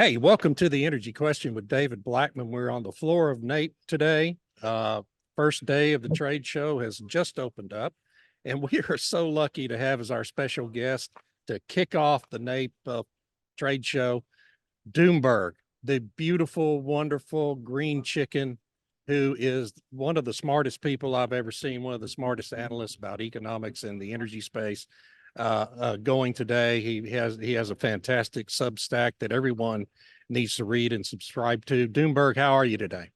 Hey, welcome to the Energy Question with David Blackmon. We're on the floor of NAPE today. First day of the trade show has just opened up, and we are so lucky to have as our special guest to kick off the NAPE trade show, Doomberg, the beautiful, wonderful green chicken, who is one of the smartest people I've ever seen, one of the smartest analysts about economics in the energy space. Going today. He has a fantastic Substack that everyone needs to read and subscribe to. Doomberg, how are you today?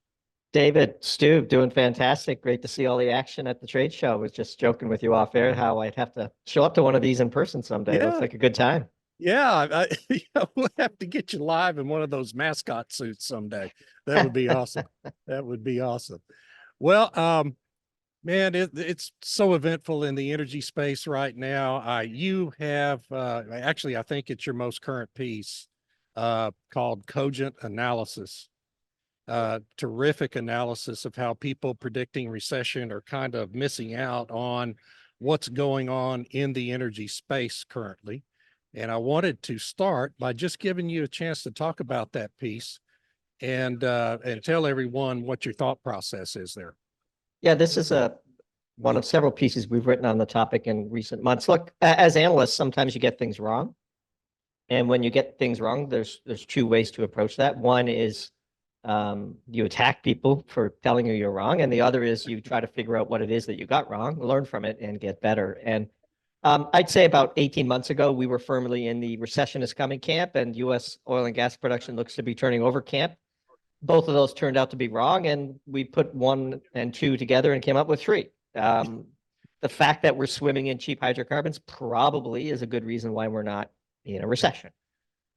David, Stu, doing fantastic. Great to see all the action at the trade show. I was just joking with you off air how I'd have to show up to one of these in person someday. Yeah. Looks like a good time. Yeah, we'll have to get you live in one of those mascot suits someday. That would be awesome. That would be awesome. Well, man, it's so eventful in the energy space right now. You have, actually, I think it's your most current piece called Cogent Analysis. Terrific analysis of how people predicting recession are kind of missing out on what's going on in the energy space currently. And I wanted to start by just giving you a chance to talk about that piece and tell everyone what your thought process is there. Yeah, this is one of several pieces we've written on the topic in recent months. Look, as analysts, sometimes you get things wrong. And when you get things wrong, there's two ways to approach that. One is you attack people for telling you you're wrong. And the other is you try to figure out what it is that you got wrong, learn from it, and get better. And I'd say about 18 months ago, we were firmly in the recession is coming camp, and U.S. oil and gas production looks to be turning over camp. Both of those turned out to be wrong, and we put 1 and 2 together and came up with 3. The fact that we're swimming in cheap hydrocarbons probably is a good reason why we're not in a recession.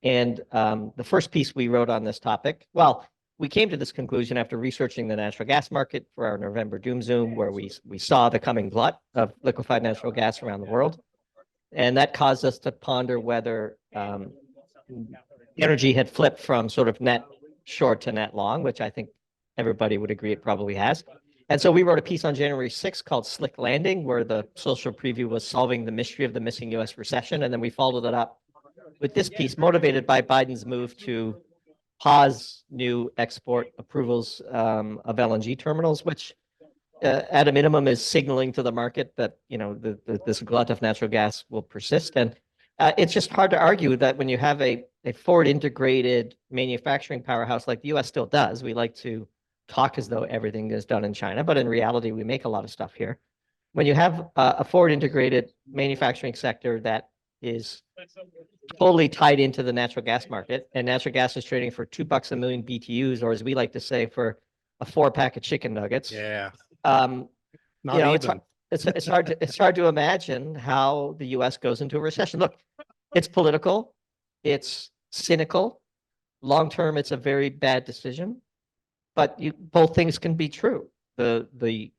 And the first piece we wrote on this topic, well, we came to this conclusion after researching the natural gas market for our November Doom Zoom, where we saw the coming glut of liquefied natural gas around the world. And that caused us to ponder whether energy had flipped from sort of net short to net long, which I think everybody would agree it probably has. And so we wrote a piece on January 6th called Slick Landing, where the social preview was solving the mystery of the missing U.S. recession. And then we followed it up with this piece motivated by Biden's move to pause new export approvals of LNG terminals, which at a minimum is signaling to the market that, this glut of natural gas will persist. And it's just hard to argue that when you have a forward integrated manufacturing powerhouse like the U.S. still does, we like to talk as though everything is done in China, but in reality, we make a lot of stuff here. When you have a forward integrated manufacturing sector that is totally tied into the natural gas market, and natural gas is trading for $2 a million BTUs, or as we like to say, for a 4-pack of chicken nuggets. Yeah. It's hard to imagine how the U.S. goes into a recession. Look, it's political, it's cynical. Long term, it's a very bad decision, but both things can be true. The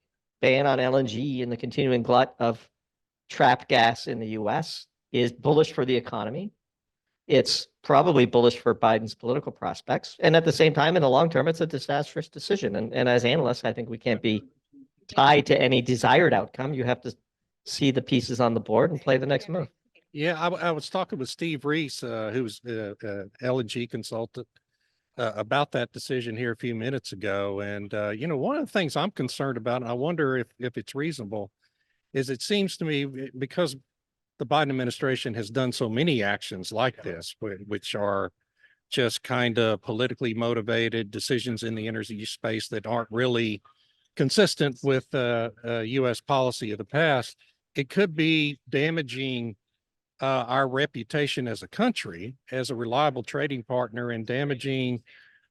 ban on LNG and the continuing glut of trapped gas in the U.S. is bullish for the economy. It's probably bullish for Biden's political prospects. And at the same time, in the long term, it's a disastrous decision. And as analysts, I think we can't be tied to any desired outcome. You have to see the pieces on the board and play the next move. Yeah, I was talking with Steve Reese, who's an LNG consultant, about that decision here a few minutes ago. And, one of the things I'm concerned about, and I wonder if it's reasonable, is it seems to me because the Biden administration has done so many actions like this, which are just kind of politically motivated decisions in the energy space that aren't really consistent with U.S. policy of the past, it could be damaging our reputation as a country, as a reliable trading partner, and damaging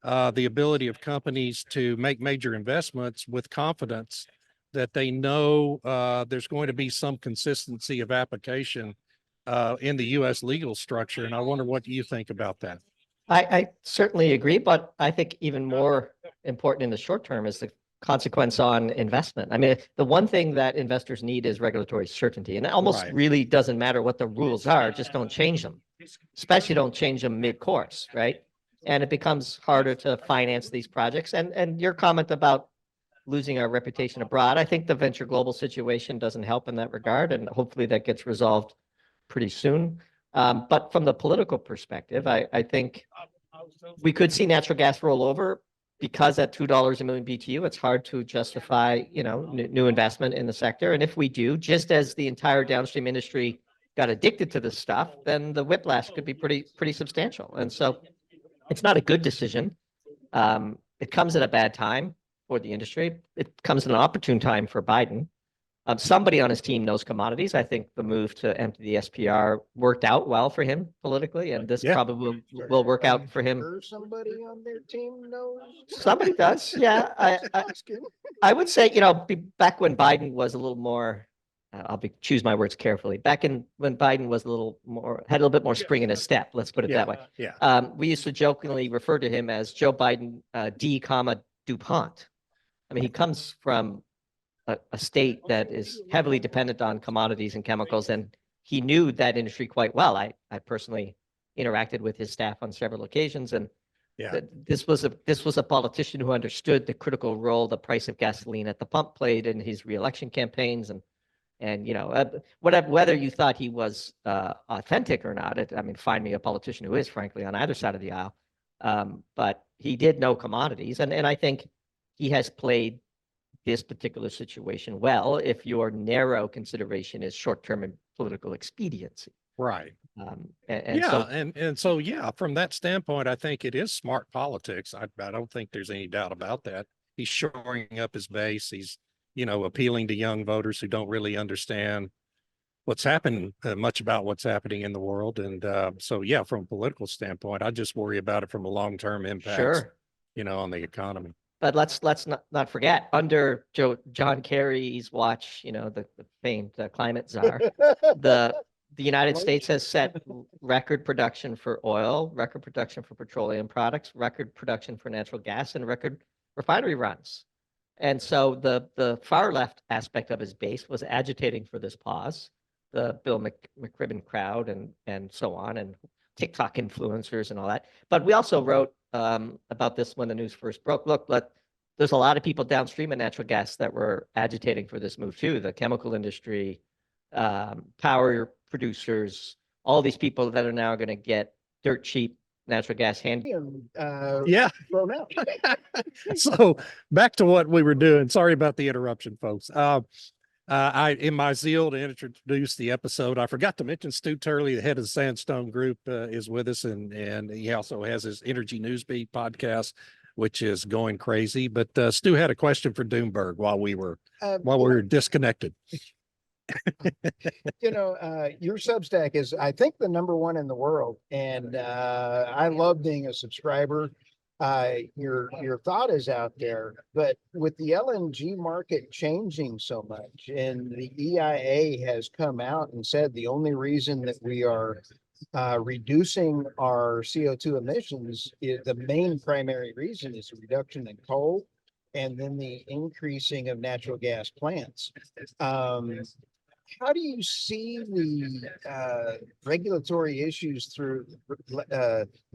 the ability of companies to make major investments with confidence that they know there's going to be some consistency of application in the U.S. legal structure. And I wonder what you think about that. I certainly agree, but I think even more important in the short term is the consequence on investment. I mean, the one thing that investors need is regulatory certainty, and it almost really doesn't matter what the rules are, just don't change them, especially don't change them mid-course, right? And it becomes harder to finance these projects. And your comment about losing our reputation abroad, I think the venture global situation doesn't help in that regard, and hopefully that gets resolved pretty soon. But from the political perspective, I think we could see natural gas roll over because at $2 a million BTU, it's hard to justify, new investment in the sector. And if we do, just as the entire downstream industry got addicted to this stuff, then the whiplash could be pretty substantial. And so it's not a good decision. It comes at a bad time for the industry. It comes at an opportune time for Biden. Somebody on his team knows commodities. I think the move to empty the SPR worked out well for him politically, and this probably will work out for him. Somebody on their team knows. Somebody does, yeah. I would say, back when Biden was a little more, choose my words carefully. When Biden was had a little bit more spring in his step. Let's put it that way. Yeah. We used to jokingly refer to him as Joe Biden, DuPont. I mean, he comes from a state that is heavily dependent on commodities and chemicals, and he knew that industry quite well. I personally interacted with his staff on several occasions, and this was a politician who understood the critical role the price of gasoline at the pump played in his reelection campaigns, and whether you thought he was authentic or not. Find me a politician who is, frankly, on either side of the aisle. But he did know commodities, and I think he has played this particular situation well if your narrow consideration is short-term and political expediency. Right. So from that standpoint, I think it is smart politics. I don't think there's any doubt about that. He's shoring up his base. He's, appealing to young voters who don't really understand what's happening, much about what's happening in the world. And from a political standpoint, I just worry about it from a long-term impact, on the economy. But let's not forget, under John Kerry's watch, the famed climate czar, the United States has set record production for oil, record production for petroleum products, record production for natural gas, and record refinery runs. And so the far left aspect of his base was agitating for this pause, the Bill McCribbin crowd and so on, and TikTok influencers and all that. But we also wrote about this when the news first broke. Look, there's a lot of people downstream of natural gas that were agitating for this move too. The chemical industry, power producers, all these people that are now going to get dirt cheap natural gas thrown out. So back to what we were doing. Sorry about the interruption, folks. In my zeal to introduce the episode, I forgot to mention Stu Turley, the head of the Sandstone Group, is with us, and he also has his Energy Newsbeat podcast, which is going crazy. But Stu had a question for Doomberg while we were disconnected. Your Substack is, I think, the #1 in the world, and I love being a subscriber. Your thought is out there, but with the LNG market changing so much, and the EIA has come out and said the only reason that we are reducing our CO2 emissions, the main primary reason is a reduction in coal, and then the increasing of natural gas plants. How do you see the regulatory issues through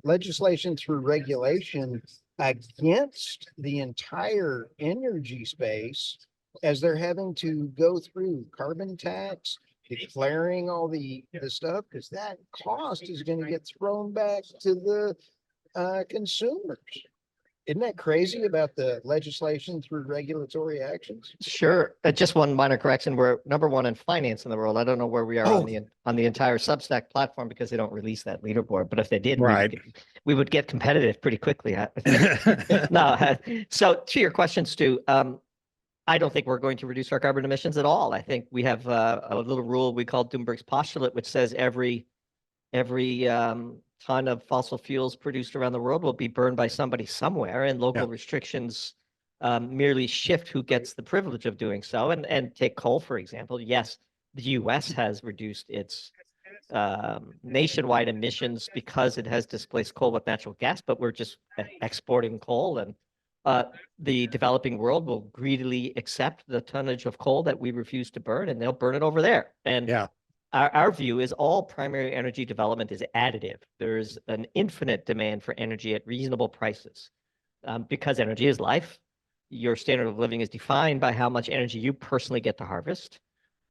legislation through regulation against the entire energy space, as they're having to go through carbon tax, declaring all the stuff, because that cost is going to get thrown back to the consumers? Isn't that crazy about the legislation through regulatory actions? Sure. Just one minor correction. We're #1 in finance in the world. I don't know where we are on the entire Substack platform, because they don't release that leaderboard. But if they did, we would get competitive pretty quickly. No. So to your question, Stu, I don't think we're going to reduce our carbon emissions at all. I think we have a little rule we call Doomberg's postulate, which says every ton of fossil fuels produced around the world will be burned by somebody somewhere, and local restrictions merely shift who gets the privilege of doing so. And take coal, for example. Yes, the U.S. has reduced its nationwide emissions because it has displaced coal with natural gas, but we're just exporting coal, and the developing world will greedily accept the tonnage of coal that we refuse to burn, and they'll burn it over there. And our view is all primary energy development is additive. There's an infinite demand for energy at reasonable prices, because energy is life. Your standard of living is defined by how much energy you personally get to harvest.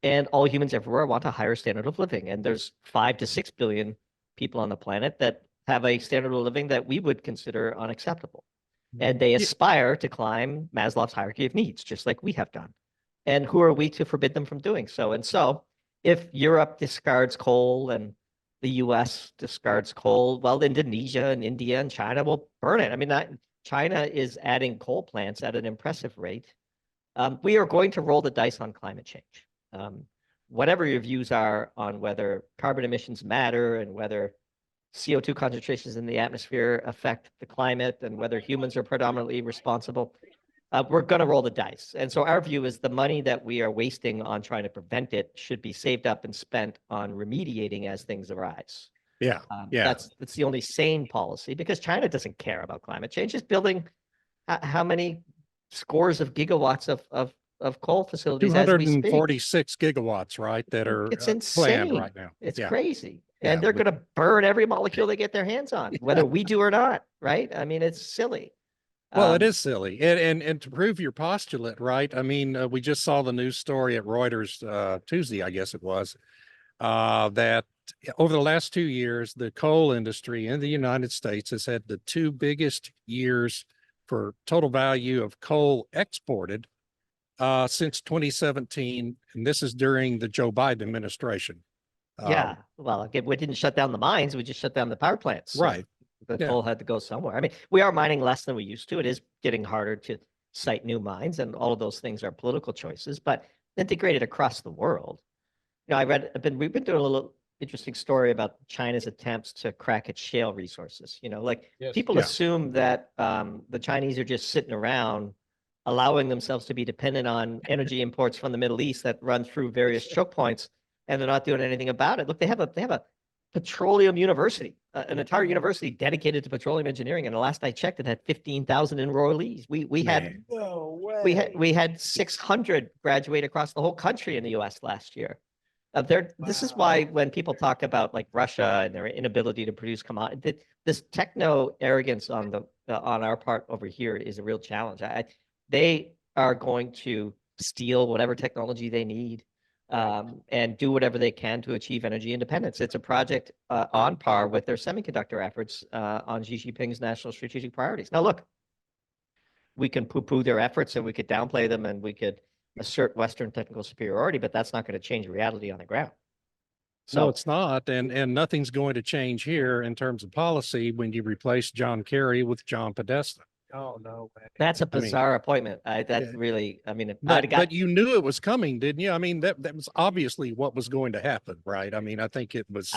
And all humans everywhere want a higher standard of living. And there's 5 to 6 billion people on the planet that have a standard of living that we would consider unacceptable. And they aspire to climb Maslow's hierarchy of needs, just like we have done. And who are we to forbid them from doing so? And so if Europe discards coal and the US discards coal, well, Indonesia and India and China will burn it. I mean, China is adding coal plants at an impressive rate. We are going to roll the dice on climate change. Whatever your views are on whether carbon emissions matter and whether CO2 concentrations in the atmosphere affect the climate and whether humans are predominantly responsible, we're going to roll the dice. And so our view is the money that we are wasting on trying to prevent it should be saved up and spent on remediating as things arise. Yeah. That's the only sane policy, because China doesn't care about climate change. It's building how many scores of gigawatts of coal facilities as we speak. 246 gigawatts, right? That are It's planned insane right now. It's Yeah. crazy. Yeah, And they're going to burn every molecule they get their hands on, whether we do or not, right? I mean, it's silly. Well, it is silly. And to prove your postulate, right? I mean, we just saw the news story at Reuters Tuesday, I guess it was, that over the last 2 years, the coal industry in the United States has had the two biggest years for total value of coal exported since 2017. And this is during the Joe Biden administration. Yeah. Well, again, we didn't shut down the mines. We just shut down the power plants. So Right. the Yeah. coal had to go somewhere. I mean, we are mining less than we used to. It is getting harder to site new mines, and all of those things are political choices, but integrated across the world. You know, we've been doing a little interesting story about China's attempts to crack its shale resources. You know, like people Yeah. assume that the Chinese are just sitting around allowing themselves to be dependent on energy imports from the Middle East that run through various choke points, and they're not doing anything about it. Look, they have a petroleum university, an entire university dedicated to petroleum engineering. And the last I checked, it had 15,000 enrollees. We had No way. we had 600 graduate across the whole country in the U.S. last year. This is why when people talk about like Russia and their inability to produce commodity, this techno arrogance on our part over here is a real challenge. They are going to steal whatever technology they need and do whatever they can to achieve energy independence. It's a project on par with their semiconductor efforts on Xi Jinping's national strategic priorities. Now, look, we can poo-poo their efforts and we could downplay them and we could assert Western technical superiority, but that's not going to change reality on the ground. No, it's not. And nothing's going to change here in terms of policy when you replace John Kerry with John Podesta. Oh, no way. That's a bizarre appointment. But you knew it was coming, didn't you? I mean, that was obviously what was going to happen, right? I mean, I think it was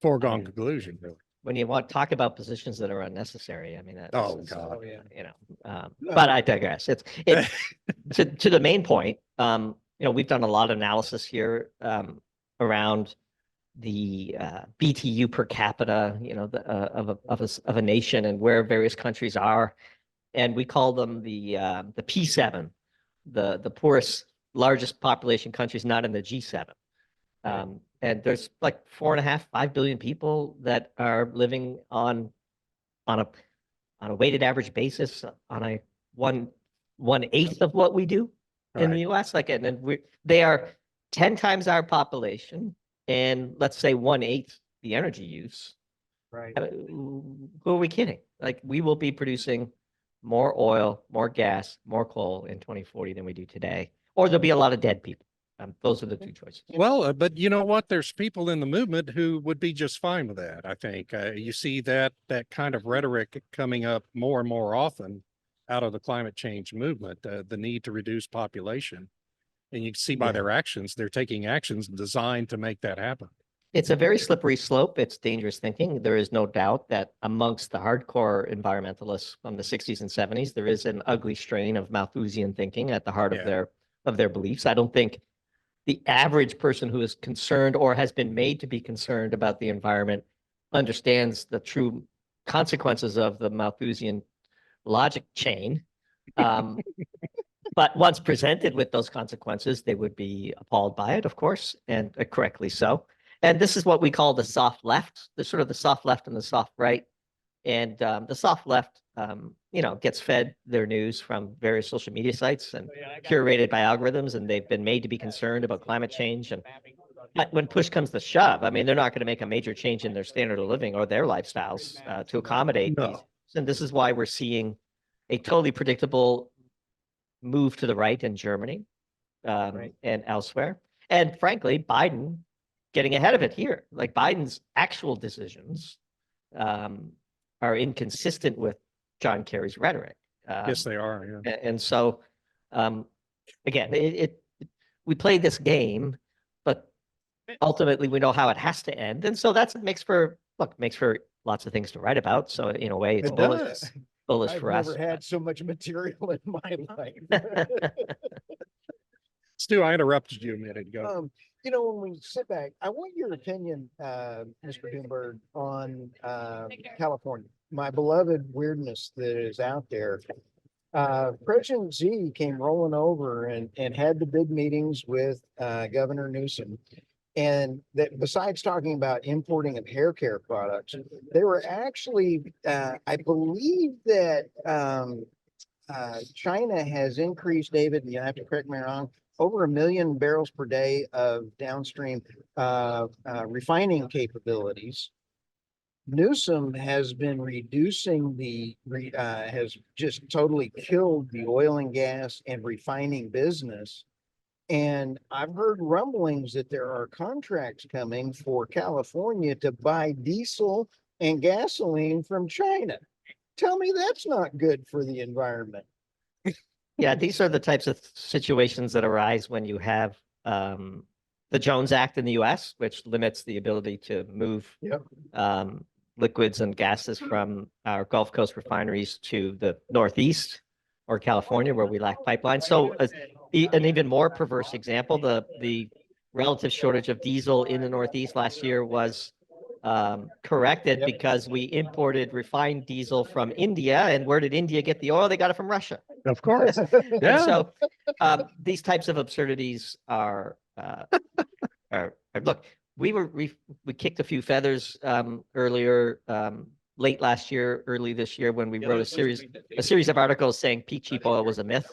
foregone conclusion, really. When you want to talk about positions that are unnecessary, I mean, God. You know, but I digress. It's to the main point. You know, we've done a lot of analysis here around the BTU per capita, you know, of a nation and where various countries are, and we call them the P7, the poorest, largest population countries not in the G7. And there's like 4.5-5 billion people that are living on a weighted average basis on a 1/8 of what we do in the U.S. Like, and they are 10 times our population, and let's say 1/8 the energy use. Right. Who are we kidding? Like, we will be producing more oil, more gas, more coal in 2040 than we do today, or there'll be a lot of dead people. Those are the two choices. Well, but you know what? There's people in the movement who would be just fine with that. I think you see that kind of rhetoric coming up more and more often out of the climate change movement, the need to reduce population. And you can see by their actions, they're taking actions designed to make that happen. It's a very slippery slope. It's dangerous thinking. There is no doubt that amongst the hardcore environmentalists from the 60s and 70s, there is an ugly strain of Malthusian thinking at the heart of their beliefs. I don't think the average person who is concerned or has been made to be concerned about the environment understands the true consequences of the Malthusian logic chain. But once presented with those consequences, they would be appalled by it, of course, and correctly so. And this is what we call the soft left, the sort of the soft left and the soft right. And the soft left, you know, gets fed their news from various social media sites and curated by algorithms, and they've been made to be concerned about climate change. And But when push comes to shove, I mean, they're not going to make a major change in their standard of living or their lifestyles to accommodate these. No. And this is why we're seeing a totally predictable move to the right in Germany and elsewhere. And frankly, Biden getting ahead of it here. Like Biden's actual decisions are inconsistent with John Kerry's rhetoric. Yes, they are. Yeah. And so, again, we play this game, but ultimately we know how it has to end. And so that's makes for lots of things to write about. So in a way, it's It bullish, does. bullish I've for us. never had so much material in my life. Stu, I interrupted you a minute ago. When we sit back, I want your opinion, Mr. Doomberg, on California, my beloved weirdness that is out there. President Xi came rolling over and had the big meetings with Governor Newsom. And that besides talking about importing of hair care products, they were actually, I believe that China has increased, David, and you have to correct me wrong, over 1 million barrels per day of downstream refining capabilities. Newsom has been reducing has just totally killed the oil and gas and refining business. And I've heard rumblings that there are contracts coming for California to buy diesel and gasoline from China. Tell me that's not good for the environment. Yeah, these are the types of situations that arise when you have the Jones Act in the US, which limits the ability to move liquids and gases from our Gulf Coast refineries to the Northeast or California, where we lack pipelines. So an even more perverse example, the relative shortage of diesel in the Northeast last year was corrected because we imported refined diesel from India. And where did India get the oil? They got it from Russia. Of course. And so these types of absurdities are look, we kicked a few feathers earlier, late last year, early this year, when we wrote a series of articles saying peak cheap oil was a myth.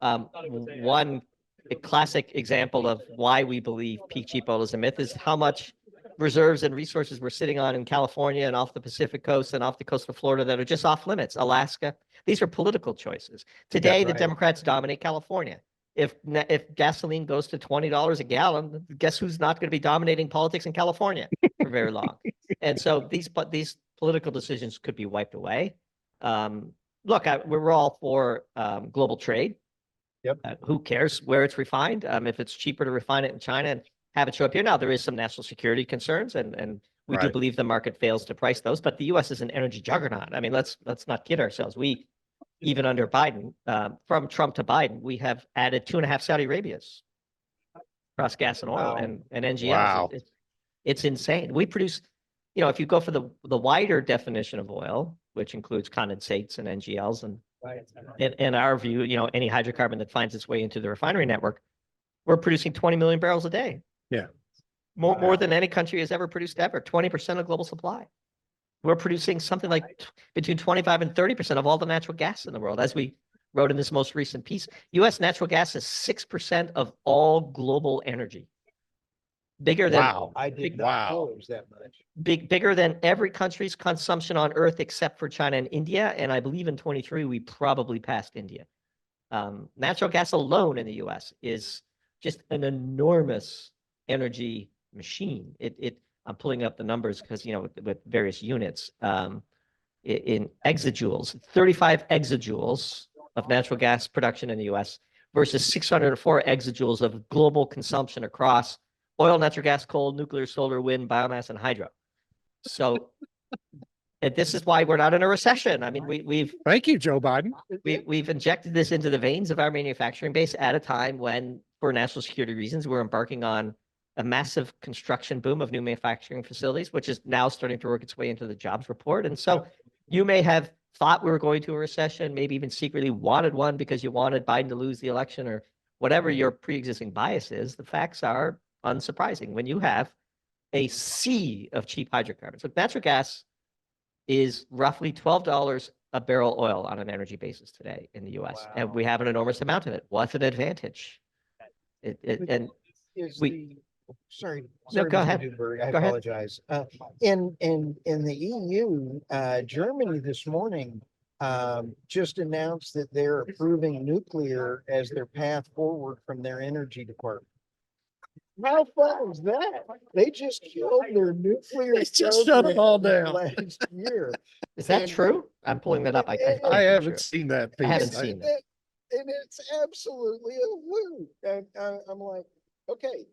A classic example of why we believe peak cheap oil is a myth is how much reserves and resources we're sitting on in California and off the Pacific coast and off the coast of Florida that are just off limits. Alaska. These are political choices. Today, the Democrats dominate California. If gasoline goes to $20 a gallon, guess who's not going to be dominating politics in California for very long? And so these political decisions could be wiped away. Look, we're all for global trade. Yep. Who cares where it's refined? If it's cheaper to refine it in China and have it show up here. Now, there is some national security concerns, and we do believe the market fails to price those. But the U.S. is an energy juggernaut. I mean, let's not kid ourselves. We, even under Biden, from Trump to Biden, we have added 2.5 Saudi Arabias across gas and oil and NGLs. Wow. It's insane. We produce, if you go for the wider definition of oil, which includes condensates and NGLs, and in our view, any hydrocarbon that finds its way into the refinery network, we're producing 20 million barrels a day. Yeah. More than any country has ever produced ever, 20% of global supply. We're producing something like between 25 and 30% of all the natural gas in the world. As we wrote in this most recent piece, U.S. natural gas is 6% of all global energy. Bigger than I did not know it was that much. bigger than every country's consumption on Earth except for China and India. And I believe in 23 we probably passed India. Natural gas alone in the U.S. is just an enormous energy machine. I'm pulling up the numbers because with various units in exajoules, 35 exajoules of natural gas production in the U.S. versus 604 exajoules of global consumption across oil, natural gas, coal, nuclear, solar, wind, biomass, and hydro. So, and this is why we're not in a recession. I mean, we've Thank you, Joe Biden. we've injected this into the veins of our manufacturing base at a time when, for national security reasons, we're embarking on a massive construction boom of new manufacturing facilities, which is now starting to work its way into the jobs report. And so you may have thought we were going to a recession, maybe even secretly wanted one because you wanted Biden to lose the election or whatever your pre-existing bias is. The facts are unsurprising when you have a sea of cheap hydrocarbons. So natural gas is roughly $12 a barrel oil on an energy basis today in the U.S. Wow. And we have an enormous amount of it. What's an advantage? sorry. No, sorry, go Mr. ahead. Doomberg, I Go ahead. apologize. In the EU, Germany this morning just announced that they're approving nuclear as their path forward from their energy department. How fun is that? They just killed their nuclear They just shut it all program down. last year. Is that And- true? I'm pulling that up. I can't I be haven't sure. seen that I piece. haven't seen it. And it's absolutely a hoot. And I'm like, okay,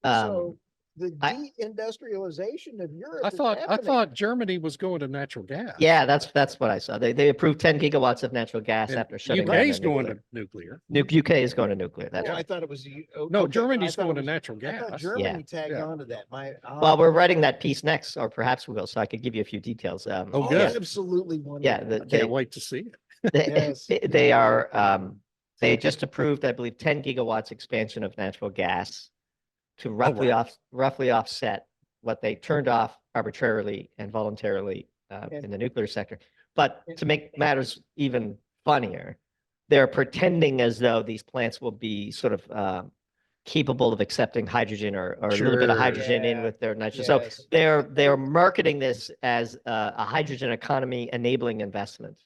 Um, so the I- deindustrialization of Europe I is thought happening. Germany was going to natural gas. Yeah, that's what I saw. They approved 10 gigawatts of natural gas And after shutting down UK's their going nuclear. to nuclear. UK is going to nuclear. That's Oh, I right. thought it was No, okay, Germany's I thought it going to was- natural I thought gas. Germany tagged Yeah. on to that. Well, we're writing that piece next, or perhaps we will, so I could give you a few details. Oh, good. Absolutely Yeah, wonderful. Can't wait to see it. Yes. they are, they just approved, I believe, 10 gigawatts expansion of natural gas to roughly wow. roughly offset what they turned off arbitrarily and voluntarily in the nuclear sector. But to make matters even funnier, they're pretending as though these plants will be sort of capable of accepting hydrogen or a little bit of Sure. hydrogen in Yeah. with their nitrogen. Yes. So they're marketing this as a hydrogen economy enabling investment.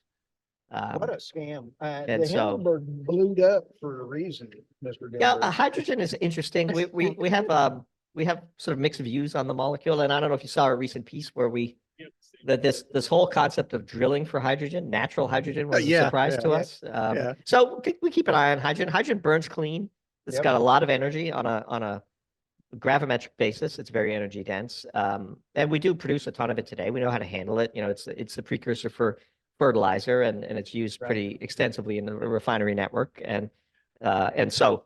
What a scam. and The so- Hindenburg blew up for a reason, Mr. Yeah, Doomberg. hydrogen is interesting. We have sort of mixed views on the molecule, and I don't know if you saw a recent piece where that this whole concept of drilling for hydrogen, natural hydrogen, was a Yeah, surprise yeah, to yeah, us. yeah. So we keep an eye on hydrogen. Hydrogen burns clean. It's Yep. got a lot of energy on a gravimetric basis. It's very energy dense, and we do produce a ton of it today. We know how to handle it. You know, it's the precursor for fertilizer, and it's used Right. pretty extensively in the refinery network. And so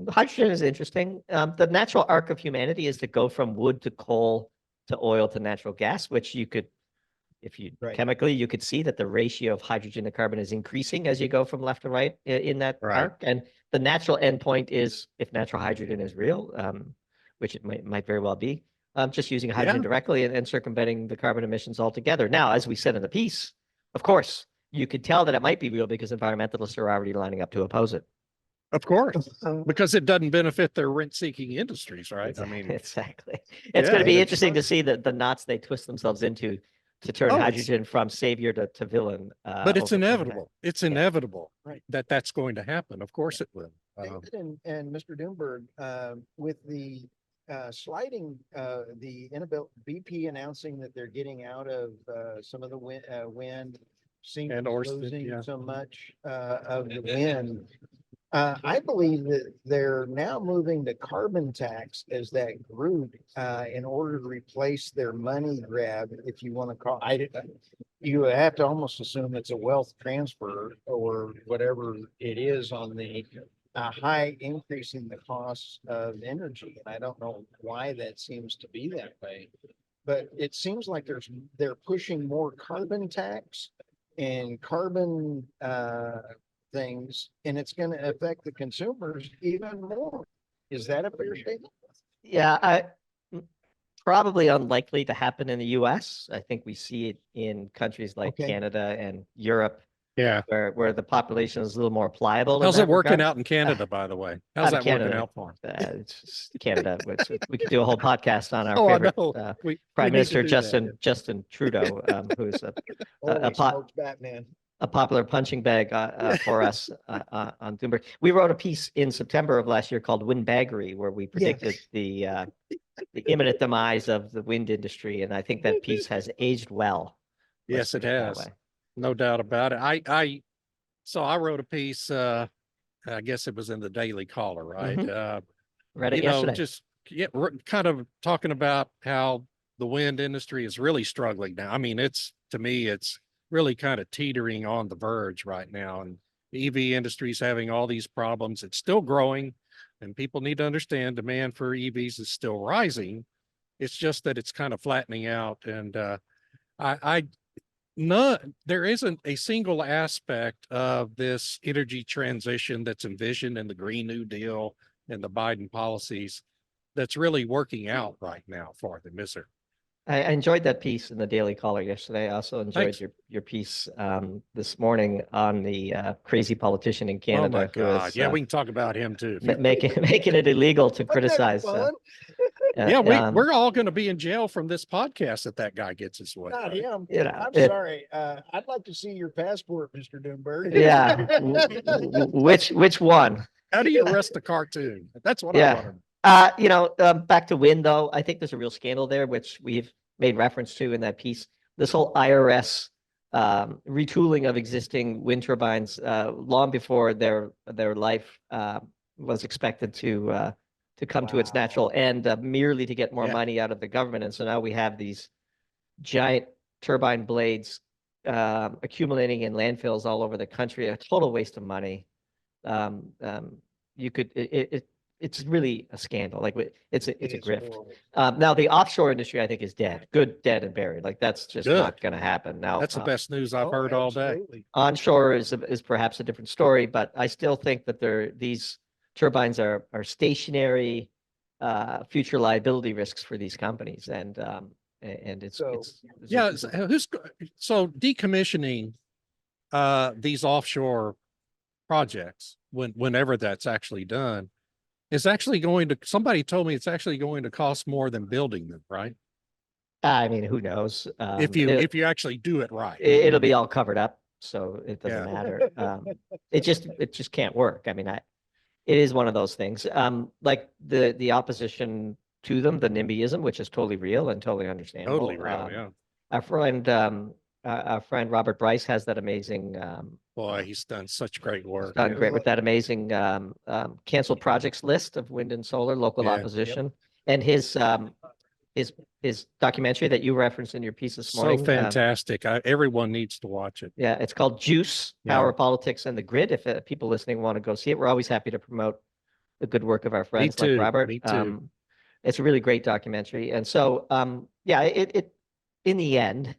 hydrogen is interesting. The natural arc of humanity is to go from wood to coal to oil to natural gas, which you could, if you Right. chemically, you could see that the ratio of hydrogen to carbon is increasing as you go from left to right in that Right. arc. And the natural endpoint is, if natural hydrogen is real, which it might very well be, just using hydrogen Yeah. directly and circumventing the carbon emissions altogether. Now, as we said in the piece, of course, you could tell that it might be real because environmentalists are already lining up to oppose it. Of course, because it doesn't benefit their rent-seeking industries, right? I mean, Exactly. It's yeah, going to be it's interesting to fun. see the knots they twist themselves into to turn Oh, it's- hydrogen from savior to villain. but it's over time. inevitable. It's inevitable Right. that that's going to happen. Of course it will. David and Mr. Doomberg, with the sliding, the BP announcing that they're getting out of some of the wind, seems And Ørsted, losing yeah. so much of the wind. I believe that they're now moving to carbon tax as that group in order to replace their money grab, if you want to call it. You have to almost assume it's a wealth transfer or whatever it is on the high increase in the costs of energy. And I don't know why that seems to be that way, but it seems like they're pushing more carbon tax and carbon things, and it's going to affect the consumers even more. Is that a fair statement? Yeah, probably unlikely to happen in the US. I think we see it in countries like Okay. Canada and Europe, Yeah. where the population is a little more pliable. in How's that it working regard. out in Canada, by the way? How's out that of working Canada. out for them? It's just Canada, which we could do a whole podcast on our Oh, I favorite know. We Prime need to Minister do that. Justin Trudeau, who's Holy pot- smokes, Batman. a popular punching bag for us on Doomberg. We wrote a piece in September of last year called Windbaggery, where we predicted the imminent demise of the wind industry, and I think that piece has aged well. Let's Yes, it put that has. way. No doubt about it. So I wrote a piece, I guess it was in the Daily Caller, right? Mhm. Read it You know, yesterday. just kind of talking about how the wind industry is really struggling now. I mean, to me, it's really kind of teetering on the verge right now. And the EV industry is having all these problems. It's still growing, and people need to understand demand for EVs is still rising. It's just that it's kind of flattening out. And there isn't a single aspect of this energy transition that's envisioned in the Green New Deal and the Biden policies that's really working out right now for them, is there? I enjoyed that piece in the Daily Caller yesterday. I also enjoyed Thanks. your piece this morning on the crazy politician in Oh Canada my who God. is Yeah, we can talk about him too. if you- making it illegal to Wasn't that criticize. fun? Yeah, we're all going to be in jail from this podcast if that guy gets his way. Not him. you know, I'm it- sorry. I'd like to see your passport, Mr. Doomberg. Yeah. Which one? How do you arrest a cartoon? That's what I Yeah. want to know. Back to wind though, I think there's a real scandal there, which we've made reference to in that piece. This whole IRS retooling of existing wind turbines long before their life was expected to come to its natural Wow. end, merely to get more Yeah. money out of the government. And so now we have these giant turbine blades accumulating in landfills all over the country, a total waste of money. You could it's really a scandal. Like it's a grift. Horrible. Now the offshore industry, I think, is dead, dead and buried. Like that's just Good. not going to happen. Now That's the best news I've Oh, heard all day. absolutely. onshore is perhaps a different story, but I still think that these turbines are stationary future liability risks for these companies, and it's So- it's Yeah. So decommissioning these offshore projects whenever that's actually done is actually going to, somebody told me it's actually going to cost more than building them, right? I mean, who knows? If you actually do it right. It'll be all covered up, so it doesn't Yeah. matter. It just can't work. I mean, it is one of those things. Like the opposition to them, the NIMBYism, which is totally real and totally understandable. Totally real, yeah. Our friend Robert Bryce has that amazing Boy, he's done such great work. done yeah. great with that amazing canceled projects list of wind and solar local Yeah. opposition, and his documentary that you referenced in your piece this So morning. fantastic. Everyone needs to watch it. Yeah, it's called Juice, Yeah. Power, Politics, and the Grid. If people listening want to go see it, we're always happy to promote the good work of our friends too, like Robert. me too. It's a really great documentary. And so, yeah, it in the end,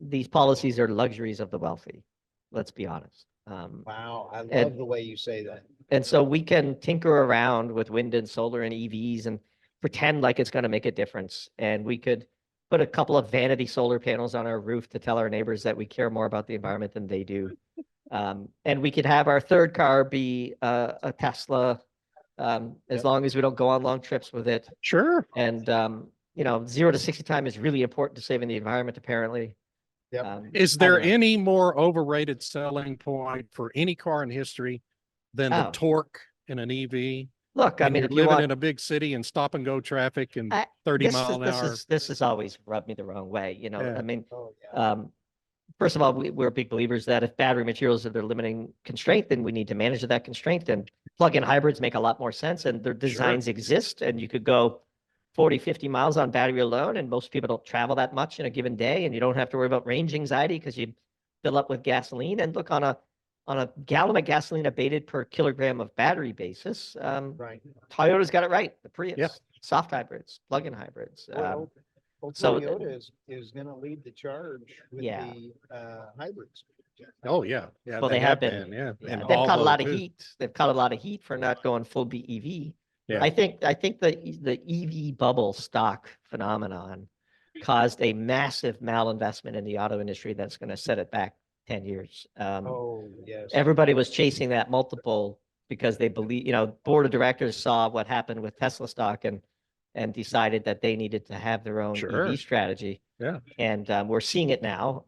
these policies are luxuries of the wealthy. Let's be honest. Wow, I love And- the way you say that. And so we can tinker around with wind and solar and EVs and pretend like it's going to make a difference. And we could put a couple of vanity solar panels on our roof to tell our neighbors that we care more about the environment than they do. And we could have our third car be a Tesla, as long as we don't go on long trips with it. Sure. And, 0 to 60 time is really important to saving the environment, apparently. Yep. Is there anyway. any more overrated selling point for any car in history than the Oh. torque in an EV? Look, I When mean, you're if you living want, in a big city and stop and go traffic and 30 this mile is, an this hour. is, this has always rubbed me the wrong way. Yeah. I mean, Oh, yeah. first of all, we're big believers that if battery materials are their limiting constraint, then we need to manage that constraint. And plug-in hybrids make a lot more sense, and their designs exist. And you could go 40, 50 miles on battery alone, and most people don't travel that much in a given day, and you don't have to worry about range anxiety because you fill up with gasoline. And look, on a gallon of gasoline abated per kilogram of battery basis, Right. Toyota's got it right. The Prius, Yep. soft hybrids, plug-in hybrids. Well, so- Toyota is going to lead the charge with Yeah. the hybrids. Oh, yeah. Yeah. Well, they have been. Yeah. Yeah, And they've caught a Volvo, lot of too. heat. They've caught a lot of heat for not going full BEV. Yeah. I think the EV bubble stock phenomenon caused a massive malinvestment in the auto industry that's going to set it back 10 years. Oh, yes. Everybody was chasing that multiple because they believe, board of directors saw what happened with Tesla stock and decided that they needed to have their own Sure. EV strategy. Yeah. And we're seeing it now.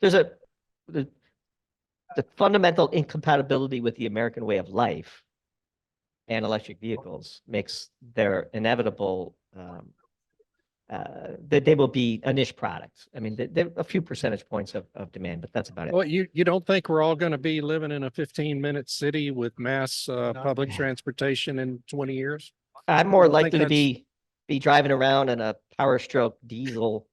There's the fundamental incompatibility with the American way of life and electric vehicles makes their inevitable that they will be a niche product. I mean, there are a few percentage points of demand, but that's about it. Well, you don't think we're all going to be living in a 15-minute city with mass public Yeah. transportation in 20 years? I'm more I think likely to be driving around in a Power Stroke diesel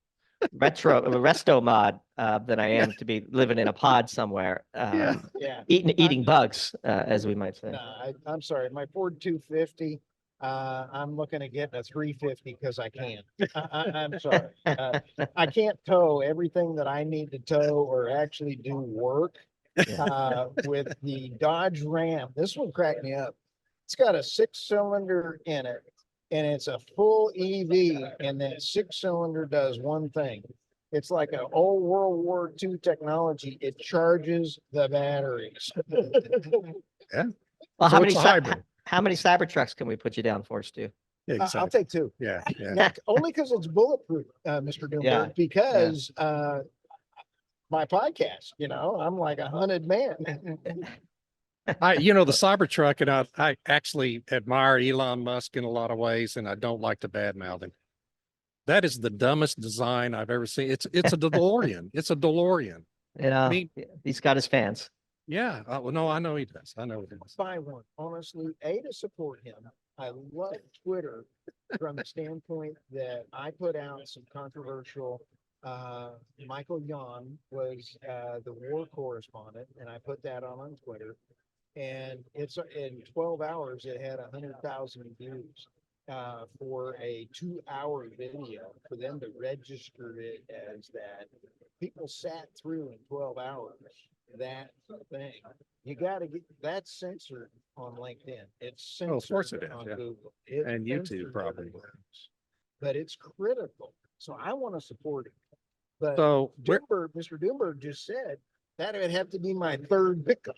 resto mod than I am to be living in a pod somewhere, Yeah. Yeah. eating bugs, as we might say. No, I'm sorry. My Ford 250, I'm looking at getting a 350 because I can. I'm sorry. I can't tow everything that I need to tow or actually do work with the Dodge Ram. This one cracked me up. It's got a 6-cylinder in it, and it's a full EV, and that 6-cylinder does one thing. It's like an old World War II technology. It charges the batteries. Well, So it's a hybrid. how many Cybertrucks can we put you down for, Stu? I'll Exactly. take 2. Yeah, yeah. Now, only because it's bulletproof, Mr. Doomberg, Yeah, because my podcast, I'm like a hunted man. The Cybertruck, and I actually admire Elon Musk in a lot of ways, and I don't like to badmouth him. That is the dumbest design I've ever seen. It's a DeLorean. It's a DeLorean. I mean, he's got his fans. yeah. Well, no, I know he does. I know he does. Buy one, honestly, to support him. I love Twitter from the standpoint that I put out some controversial. Michael Yon was the war correspondent, and I put that on Twitter. And it's in 12 hours, it had 100,000 views for a 2-hour video. For them to register it as that, people sat through in 12 hours that thing. You got to get that censored on LinkedIn. It's censored of course it is, on yeah. Google. And YouTube censored probably. everywhere else. But it's critical. So I want to support it. But So Mr. Doomberg just said that would have to be my third victim.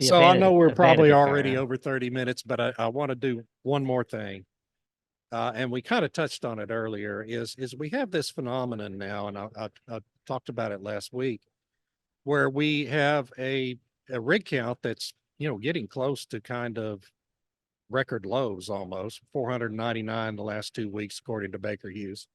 So I know we're probably Vanity already fair. over 30 minutes, but I want to do one more thing. And we kind of touched on it earlier, is we have this phenomenon now, and I talked about it last week, where we have a rig count that's, getting close to kind of record lows almost, 499 the last 2 weeks, according to Baker Hughes.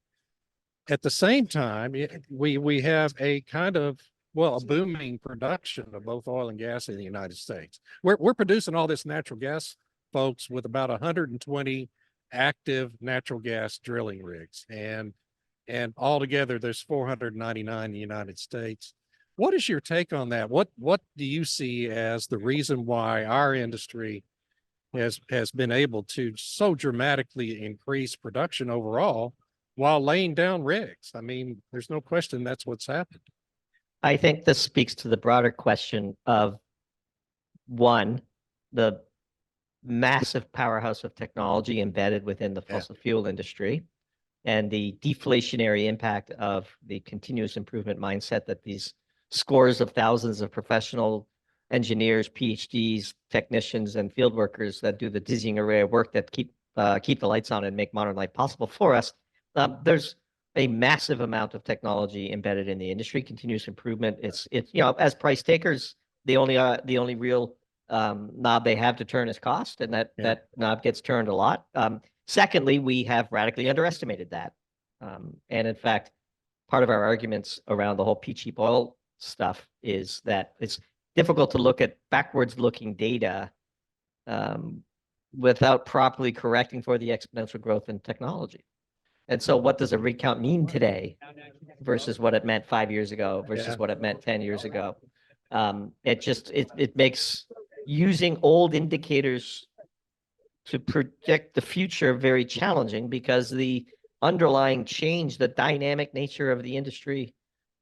At the same time, we have a kind of, a booming production of both oil and gas in the United States. We're producing all this natural gas, folks, with about 120 active natural gas drilling rigs, and altogether there's 499 in the United States. What is your take on that? What do you see as the reason why our industry has been able to so dramatically increase production overall while laying down rigs? I mean, there's no question that's what's happened. I think this speaks to the broader question of, one, the massive powerhouse of technology embedded within the fossil fuel industry, and the deflationary impact of the continuous improvement mindset that these scores of thousands of professional engineers, PhDs, technicians, and field workers that do the dizzying array of work that keep the lights on and make modern life possible for us. There's a massive amount of technology embedded in the industry. Continuous improvement. It's as price takers, the only real knob they have to turn is cost, and that knob gets turned a lot. Secondly, we have radically underestimated that, and in fact, part of our arguments around the whole cheap oil stuff is that it's difficult to look at backwards-looking data without properly correcting for the exponential growth in technology. And so what does a rig count mean today versus what it meant 5 years ago versus what it meant 10 years ago? It makes using old indicators to project the future very challenging, because the underlying change, the dynamic nature of the industry,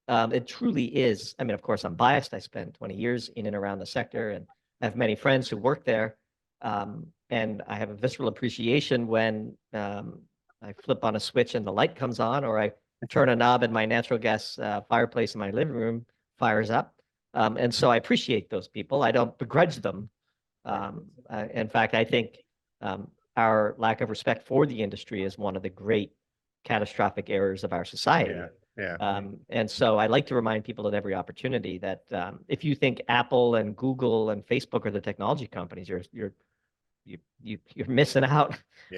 it truly is. I mean, of course, I'm biased. I spent 20 years in and around the sector, and I have many friends who work there. And I have a visceral appreciation when I flip on a switch and the light comes on, or I turn a knob and my natural gas fireplace in my living room fires up. And so I appreciate those people. I don't begrudge them. In fact, I think our lack of respect for the industry is one of the great catastrophic errors of our society. And so I like to remind people at every opportunity that if you think Apple and Google and Facebook are the technology companies, you're missing out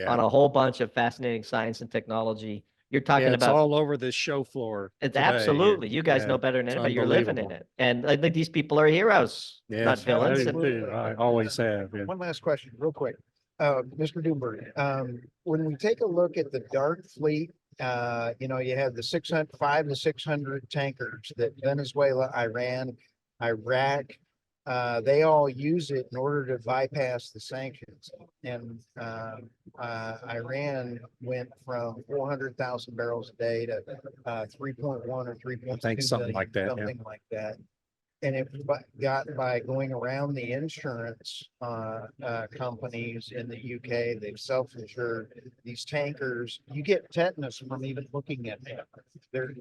on a whole bunch of fascinating science and technology. You're talking it's about all over this show floor. It's absolutely. You guys know better than anybody. You're living in it. And I think these people are heroes, not villains. I always have. One last question, real quick. Mr. Doomberg, when we take a look at the dark fleet, you have the 500 to 600 tankers that Venezuela, Iran, Iraq, they all use it in order to bypass the sanctions. And Iran went from 400,000 barrels a day to 3.1 or 3.2 I think something like that. Something like that. and it got by going around the insurance companies in the UK. They've self-insured these tankers. You get tetanus from even looking at them.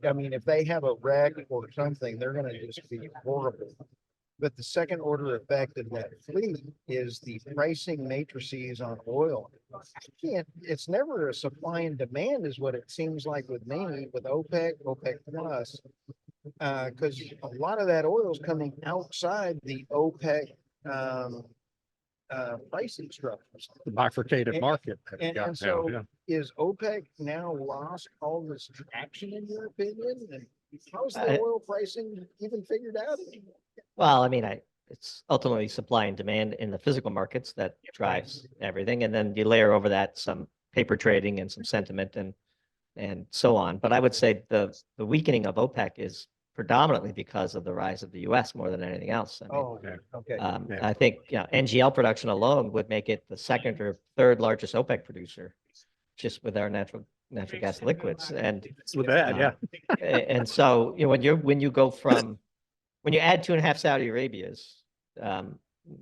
I mean, if they have a wreck or something, they're going to just be horrible. But the second order effect of that fleet is the pricing matrices on oil. It's never a supply and demand is what it seems like with me, with OPEC, OPEC plus, because a lot of that oil is coming outside the OPEC pricing structures. The bifurcated market. that we And, got and now, so yeah. is OPEC now lost all this traction in your opinion? And how's I- the oil pricing even figured out? Well, I mean, it's ultimately supply and demand in the physical markets that drives everything. And then you layer over that some paper trading and some sentiment and so on. But I would say the weakening of OPEC is predominantly because of the rise of the US more than anything else. I mean, Oh, Yeah. okay. Yeah. I think, NGL production alone would make it the second or third largest OPEC producer just with our natural gas liquids. And With that, yeah. and so, when you add 2.5 Saudi Arabias,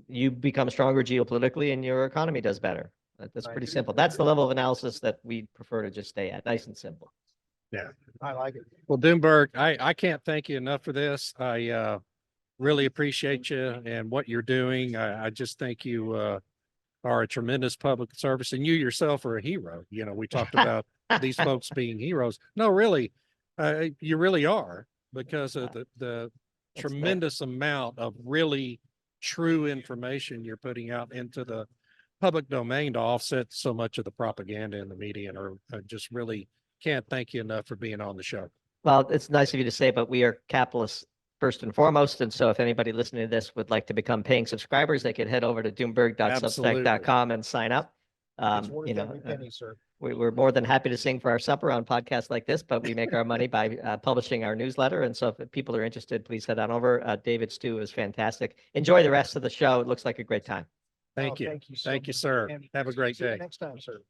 you become stronger geopolitically and your economy does better. That's Right. pretty simple. That's the level of analysis that we prefer to just stay at, nice and simple. I like it. Well, Doomberg, I can't thank you enough for this. I really appreciate you and what you're doing. I just think you are a tremendous public service, and you yourself are a hero. We talked about these folks being heroes. No, really, you really are, because of the That's fair. tremendous amount of really true information you're putting out into the public domain to offset so much of the propaganda in the media. And I just really can't thank you enough for being on the show. Well, it's nice of you to say, but we are capitalists first and foremost. And so if anybody listening to this would like to become paying subscribers, they could head over to doomberg.substack.com and sign up. It's worth every penny, sir. We're more than happy to sing for our supper on podcasts like this, but we make our money by publishing our newsletter. And so if people are interested, please head on over. David's stew is fantastic. Enjoy the rest of the show. It looks like a great time. Thank you. Thank you so Thank you, much. sir. And Have a great see you day. next time, sir.